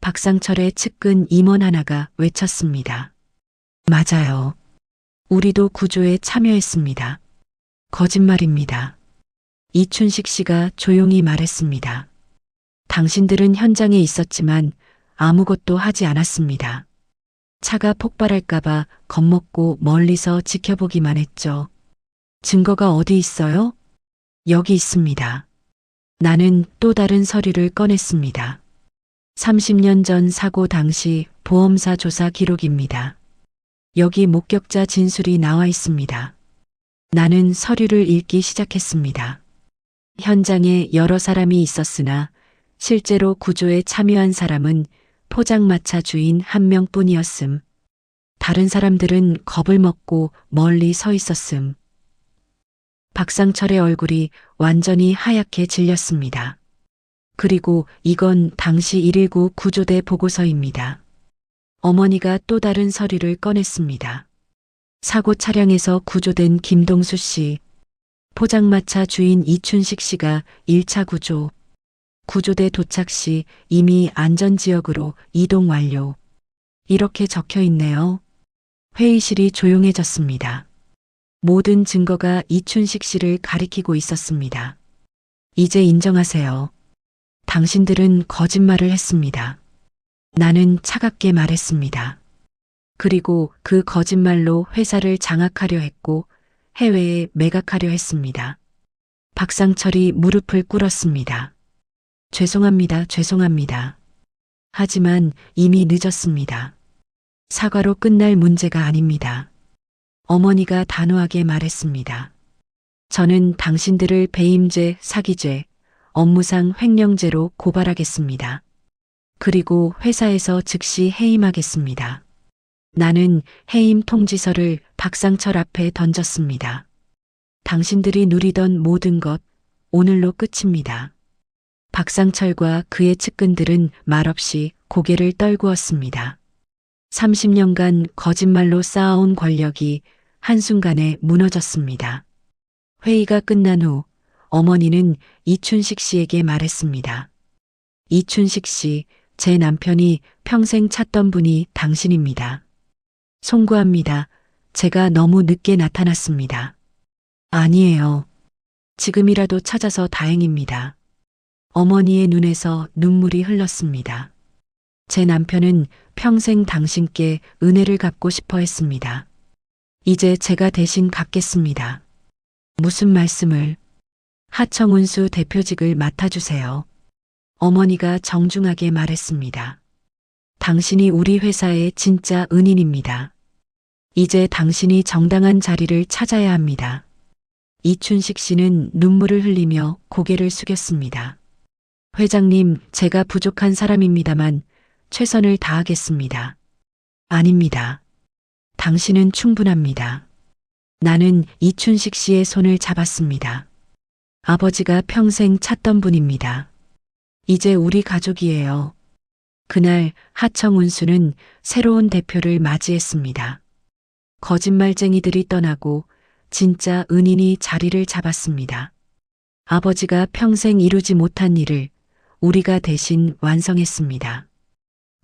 박상철의 측근 임원 하나가 외쳤습니다. 맞아요. 우리도 구조에 참여했습니다. 거짓말입니다. 이춘식 씨가 조용히 말했습니다. 당신들은 현장에 있었지만 아무것도 하지 않았습니다. 차가 폭발할까봐 겁먹고 멀리서 지켜보기만 했죠. 증거가 어디 있어요? 여기 있습니다. 나는 또 다른 서류를 꺼냈습니다. 30년 전 사고 당시 보험사 조사 기록입니다. 여기 목격자 진술이 나와 있습니다. 나는 서류를 읽기 시작했습니다. 현장에 여러 사람이 있었으나 실제로 구조에 참여한 사람은 포장마차 주인 한 명뿐이었음. 다른 사람들은 겁을 먹고 멀리 서 있었음. 박상철의 얼굴이 완전히 하얗게 질렸습니다. 그리고 이건 당시 119 구조대 보고서입니다. 어머니가 또 다른 서류를 꺼냈습니다. 사고 차량에서 구조된 김동수 씨, 포장마차 주인 이춘식 씨가 1차 구조, 구조대 도착 시 이미 안전지역으로 이동 완료. 이렇게 적혀 있네요. 회의실이 조용해졌습니다. 모든 증거가 이춘식 씨를 가리키고 있었습니다. 이제 인정하세요. 당신들은 거짓말을 했습니다. 나는 차갑게 말했습니다. 그리고 그 거짓말로 회사를 장악하려 했고 해외에 매각하려 했습니다. 박상철이 무릎을 꿇었습니다. 죄송합니다. 하지만 이미 늦었습니다. 사과로 끝날 문제가 아닙니다. 어머니가 단호하게 말했습니다. 저는 당신들을 배임죄, 사기죄, 업무상 횡령죄로 고발하겠습니다. 그리고 회사에서 즉시 해임하겠습니다. 나는 해임 통지서를 박상철 앞에 던졌습니다. 당신들이 누리던 모든 것 오늘로 끝입니다. 박상철과 그의 측근들은 말없이 고개를 떨구었습니다. 30년간 거짓말로 쌓아온 권력이 한순간에 무너졌습니다. 회의가 끝난 후 어머니는 이춘식 씨에게 말했습니다. 이춘식 씨, 제 남편이 평생 찾던 분이 당신입니다. 송구합니다. 제가 너무 늦게 나타났습니다. 아니에요. 지금이라도 찾아서 다행입니다. 어머니의 눈에서 눈물이 흘렀습니다. 제 남편은 평생 당신께 은혜를 갚고 싶어 했습니다. 이제 제가 대신 갚겠습니다. 무슨 말씀을? 하청운수 대표직을 맡아주세요. 어머니가 정중하게 말했습니다. 당신이 우리 회사의 진짜 은인입니다. 이제 당신이 정당한 자리를 찾아야 합니다. 이춘식 씨는 눈물을 흘리며 고개를 숙였습니다. 회장님, 제가 부족한 사람입니다만 최선을 다하겠습니다. 아닙니다. 당신은 충분합니다. 나는 이춘식 씨의 손을 잡았습니다. 아버지가 평생 찾던 분입니다. 이제 우리 가족이에요. 그날 하청운수는 새로운 대표를 맞이했습니다. 거짓말쟁이들이 떠나고 진짜 은인이 자리를 잡았습니다. 아버지가 평생 이루지 못한 일을 우리가 대신 완성했습니다.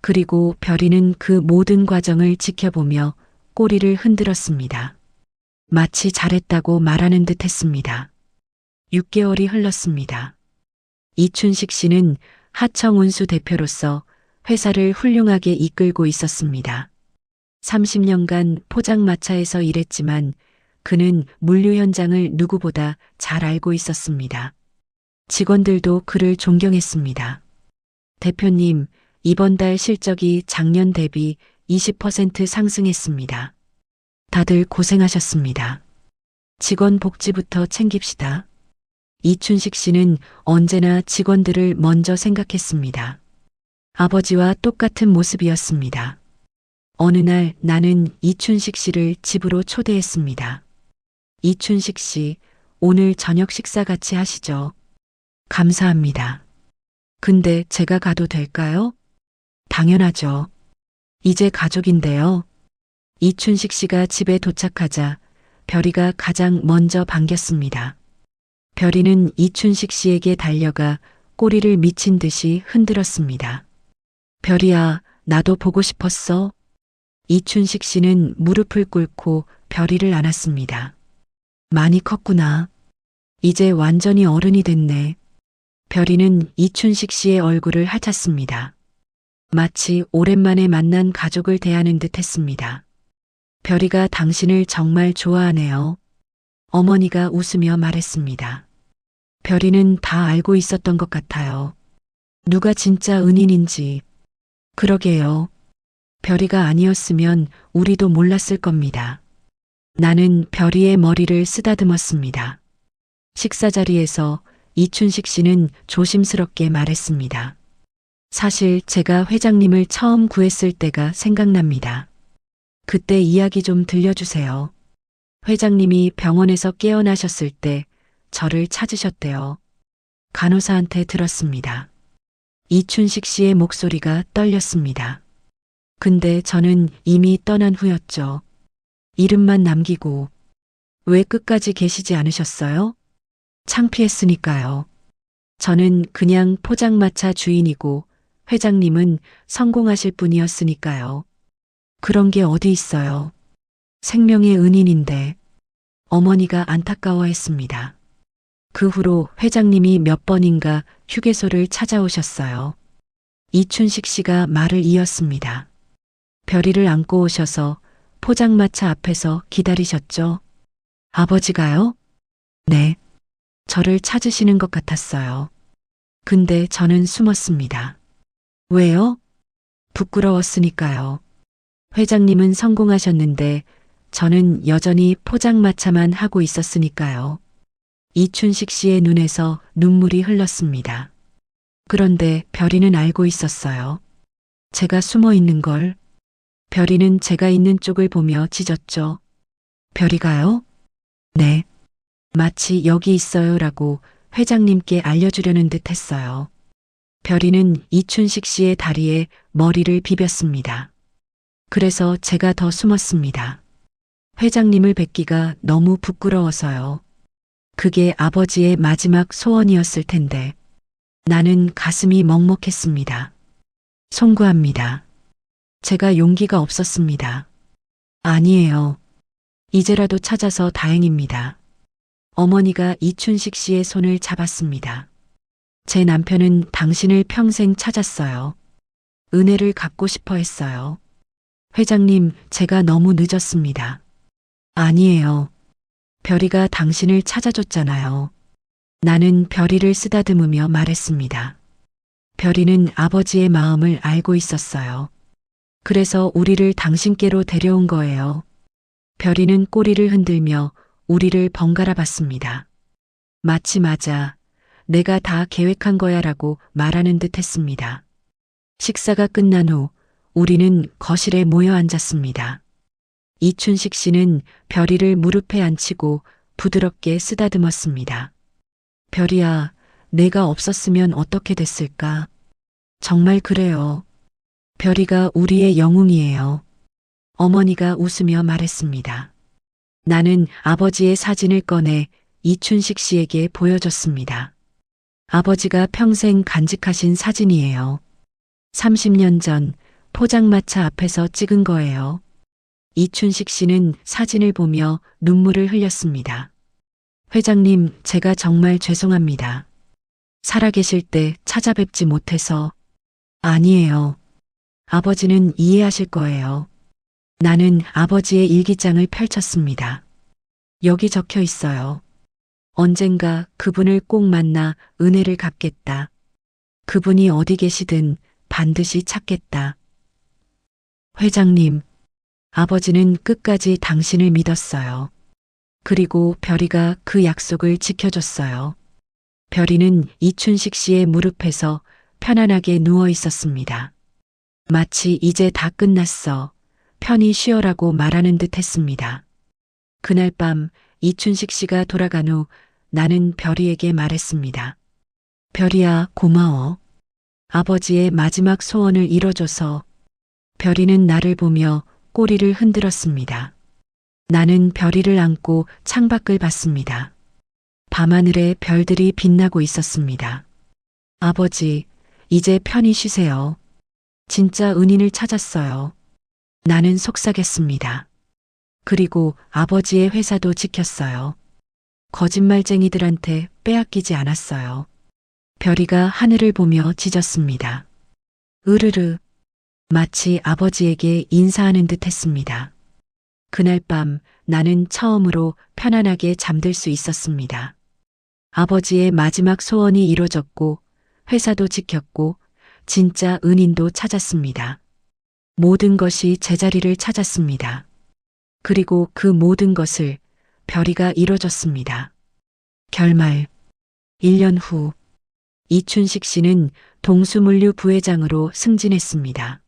그리고 별이는 그 모든 과정을 지켜보며 꼬리를 흔들었습니다. 마치 잘했다고 말하는 듯 했습니다. 6개월이 흘렀습니다. 이춘식 씨는 하청운수 대표로서 회사를 훌륭하게 이끌고 있었습니다. 30년간 포장마차에서 일했지만 그는 물류 현장을 누구보다 잘 알고 있었습니다. 직원들도 그를 존경했습니다. 대표님, 이번 달 실적이 작년 대비 20% 상승했습니다. 다들 고생하셨습니다. 직원 복지부터 챙깁시다. 이춘식 씨는 언제나 직원들을 먼저 생각했습니다. 아버지와 똑같은 모습이었습니다. 어느 날 나는 이춘식 씨를 집으로 초대했습니다. 이춘식 씨, 오늘 저녁 식사 같이 하시죠. 감사합니다. 근데 제가 가도 될까요? 당연하죠. 이제 가족인데요. 이춘식 씨가 집에 도착하자 별이가 가장 먼저 반겼습니다. 별이는 이춘식 씨에게 달려가 꼬리를 미친 듯이 흔들었습니다. 별이야, 나도 보고 싶었어. 이춘식 씨는 무릎을 꿇고 별이를 안았습니다. 많이 컸구나. 이제 완전히 어른이 됐네. 별이는 이춘식 씨의 얼굴을 핥았습니다. 마치 오랜만에 만난 가족을 대하는 듯 했습니다. 별이가 당신을 정말 좋아하네요. 어머니가 웃으며 말했습니다. 별이는 다 알고 있었던 것 같아요. 누가 진짜 은인인지. 그러게요. 별이가 아니었으면 우리도 몰랐을 겁니다. 나는 별이의 머리를 쓰다듬었습니다. 식사 자리에서 이춘식 씨는 조심스럽게 말했습니다. 사실 제가 회장님을 처음 구했을 때가 생각납니다. 그때 이야기 좀 들려주세요. 회장님이 병원에서 깨어나셨을 때 저를 찾으셨대요. 간호사한테 들었습니다. 이춘식 씨의 목소리가 떨렸습니다. 근데 저는 이미 떠난 후였죠. 이름만 남기고. 왜 끝까지 계시지 않으셨어요? 창피했으니까요. 저는 그냥 포장마차 주인이고 회장님은 성공하실 분이었으니까요. 그런 게 어디 있어요. 생명의 은인인데. 어머니가 안타까워했습니다. 그 후로 회장님이 몇 번인가 휴게소를 찾아오셨어요. 이춘식 씨가 말을 이었습니다. 별이를 안고 오셔서 포장마차 앞에서 기다리셨죠? 아버지가요? 네. 저를 찾으시는 것 같았어요. 근데 저는 숨었습니다. 왜요? 부끄러웠으니까요. 회장님은 성공하셨는데 저는 여전히 포장마차만 하고 있었으니까요. 이춘식 씨의 눈에서 눈물이 흘렀습니다. 그런데 별이는 알고 있었어요. 제가 숨어 있는 걸. 별이는 제가 있는 쪽을 보며 짖었죠. 별이가요? 네. 마치 여기 있어요라고 회장님께 알려주려는 듯 했어요. 별이는 이춘식 씨의 다리에 머리를 비볐습니다. 그래서 제가 더 숨었습니다. 회장님을 뵙기가 너무 부끄러워서요. 그게 아버지의 마지막 소원이었을 텐데. 나는 가슴이 먹먹했습니다. 송구합니다. 제가 용기가 없었습니다. 아니에요. 이제라도 찾아서 다행입니다. 어머니가 이춘식 씨의 손을 잡았습니다. 제 남편은 당신을 평생 찾았어요. 은혜를 갚고 싶어 했어요. 회장님, 제가 너무 늦었습니다. 아니에요. 별이가 당신을 찾아줬잖아요. 나는 별이를 쓰다듬으며 말했습니다. 별이는 아버지의 마음을 알고 있었어요. 그래서 우리를 당신께로 데려온 거예요. 별이는 꼬리를 흔들며 우리를 번갈아 봤습니다. 마치 맞아. 내가 다 계획한 거야라고 말하는 듯 했습니다. 식사가 끝난 후 우리는 거실에 모여 앉았습니다. 이춘식 씨는 별이를 무릎에 앉히고 부드럽게 쓰다듬었습니다. 별이야, 내가 없었으면 어떻게 됐을까? 정말 그래요. 별이가 우리의 영웅이에요. 어머니가 웃으며 말했습니다. 나는 아버지의 사진을 꺼내 이춘식 씨에게 보여줬습니다. 아버지가 평생 간직하신 사진이에요. 30년 전 포장마차 앞에서 찍은 거예요. 이춘식 씨는 사진을 보며 눈물을 흘렸습니다. 회장님, 제가 정말 죄송합니다. 살아계실 때 찾아뵙지 못해서. 아니에요. 아버지는 이해하실 거예요. 나는 아버지의 일기장을 펼쳤습니다. 여기 적혀 있어요. 언젠가 그분을 꼭 만나 은혜를 갚겠다. 그분이 어디 계시든 반드시 찾겠다. 회장님, 아버지는 끝까지 당신을 믿었어요. 그리고 별이가 그 약속을 지켜줬어요. 별이는 이춘식 씨의 무릎에서 편안하게 누워 있었습니다. 마치 이제 다 끝났어. 편히 쉬어라고 말하는 듯 했습니다. 그날 밤 이춘식 씨가 돌아간 후 나는 별이에게 말했습니다. 별이야, 고마워. 아버지의 마지막 소원을 이뤄줘서. 별이는 나를 보며 꼬리를 흔들었습니다. 나는 별이를 안고 창밖을 봤습니다. 밤하늘에 별들이 빛나고 있었습니다. 아버지, 이제 편히 쉬세요. 진짜 은인을 찾았어요. 나는 속삭였습니다. 그리고 아버지의 회사도 지켰어요. 거짓말쟁이들한테 빼앗기지 않았어요. 별이가 하늘을 보며 짖었습니다. 으르르. 마치 아버지에게 인사하는 듯 했습니다. 그날 밤 나는 처음으로 편안하게 잠들 수 있었습니다. 아버지의 마지막 소원이 이루어졌고 회사도 지켰고 진짜 은인도 찾았습니다. 모든 것이 제자리를 찾았습니다. 그리고 그 모든 것을 별이가 이뤄줬습니다. 결말 1년 후 이춘식 씨는 동수물류 부회장으로 승진했습니다.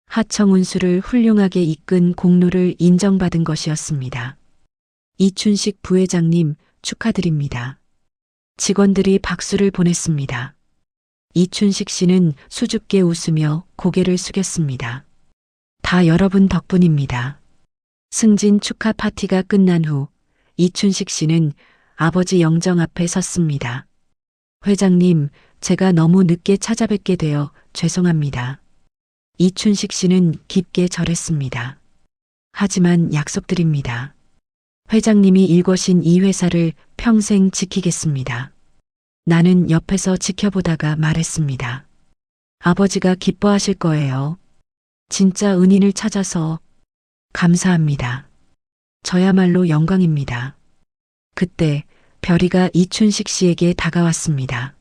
하청운수를 훌륭하게 이끈 공로를 인정받은 것이었습니다. 이춘식 부회장님 축하드립니다. 직원들이 박수를 보냈습니다. 이춘식 씨는 수줍게 웃으며 고개를 숙였습니다. 다 여러분 덕분입니다. 승진 축하 파티가 끝난 후 이춘식 씨는 아버지 영정 앞에 섰습니다. 회장님, 제가 너무 늦게 찾아뵙게 되어 죄송합니다. 이춘식 씨는 깊게 절했습니다. 하지만 약속드립니다. 회장님이 일궈신 이 회사를 평생 지키겠습니다. 나는 옆에서 지켜보다가 말했습니다. 아버지가 기뻐하실 거예요. 진짜 은인을 찾아서 감사합니다. 저야말로 영광입니다. 그때 별이가 이춘식 씨에게 다가왔습니다.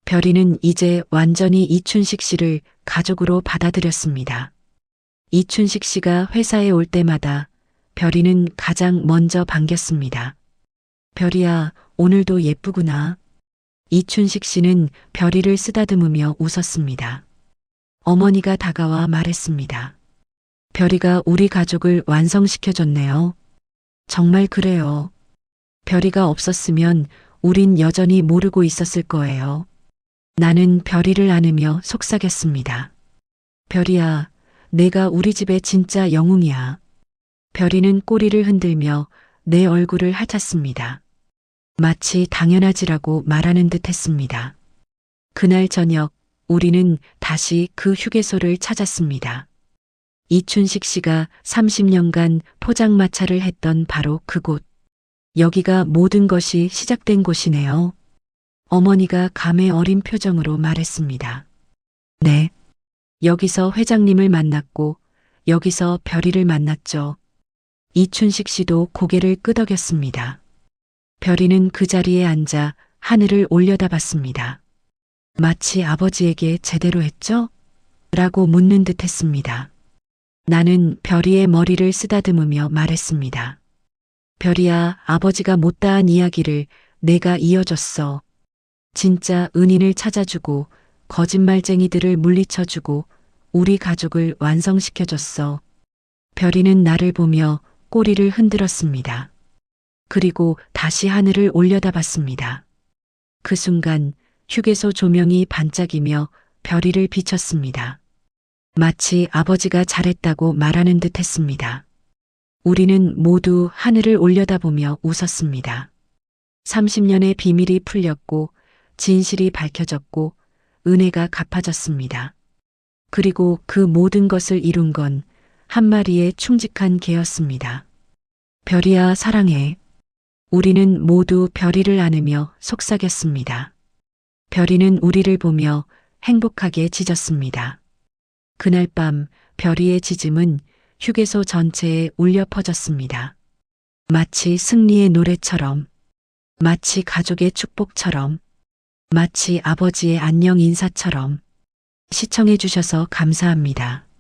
별이는 이제 완전히 이춘식 씨를 가족으로 받아들였습니다. 이춘식 씨가 회사에 올 때마다 별이는 가장 먼저 반겼습니다. 별이야, 오늘도 예쁘구나. 이춘식 씨는 별이를 쓰다듬으며 웃었습니다. 어머니가 다가와 말했습니다. 별이가 우리 가족을 완성시켜줬네요. 정말 그래요. 별이가 없었으면 우린 여전히 모르고 있었을 거예요. 나는 별이를 안으며 속삭였습니다. 별이야, 내가 우리 집의 진짜 영웅이야. 별이는 꼬리를 흔들며 내 얼굴을 핥았습니다. 마치 당연하지라고 말하는 듯 했습니다. 그날 저녁 우리는 다시 그 휴게소를 찾았습니다. 이춘식 씨가 30년간 포장마차를 했던 바로 그곳. 여기가 모든 것이 시작된 곳이네요. 어머니가 감회 어린 표정으로 말했습니다. 네. 여기서 회장님을 만났고 여기서 별이를 만났죠. 이춘식 씨도 고개를 끄덕였습니다. 별이는 그 자리에 앉아 하늘을 올려다봤습니다. 마치 아버지에게 제대로 했죠? 라고 묻는 듯 했습니다. 나는 별이의 머리를 쓰다듬으며 말했습니다. 별이야, 아버지가 못다한 이야기를 내가 이어줬어. 진짜 은인을 찾아주고 거짓말쟁이들을 물리쳐주고 우리 가족을 완성시켜줬어. 별이는 나를 보며 꼬리를 흔들었습니다. 그리고 다시 하늘을 올려다봤습니다. 그 순간 휴게소 조명이 반짝이며 별이를 비췄습니다. 마치 아버지가 잘했다고 말하는 듯 했습니다. 우리는 모두 하늘을 올려다보며 웃었습니다. 30년의 비밀이 풀렸고 진실이 밝혀졌고 은혜가 갚아졌습니다. 그리고 그 모든 것을 이룬 건 한 마리의 충직한 개였습니다. 별이야, 사랑해. 우리는 모두 별이를 안으며 속삭였습니다. 별이는 우리를 보며 행복하게 짖었습니다. 그날 밤 별이의 짖음은 휴게소 전체에 울려 퍼졌습니다. 마치 승리의 노래처럼, 마치 가족의 축복처럼, 마치 아버지의 안녕 인사처럼. 시청해 주셔서 감사합니다.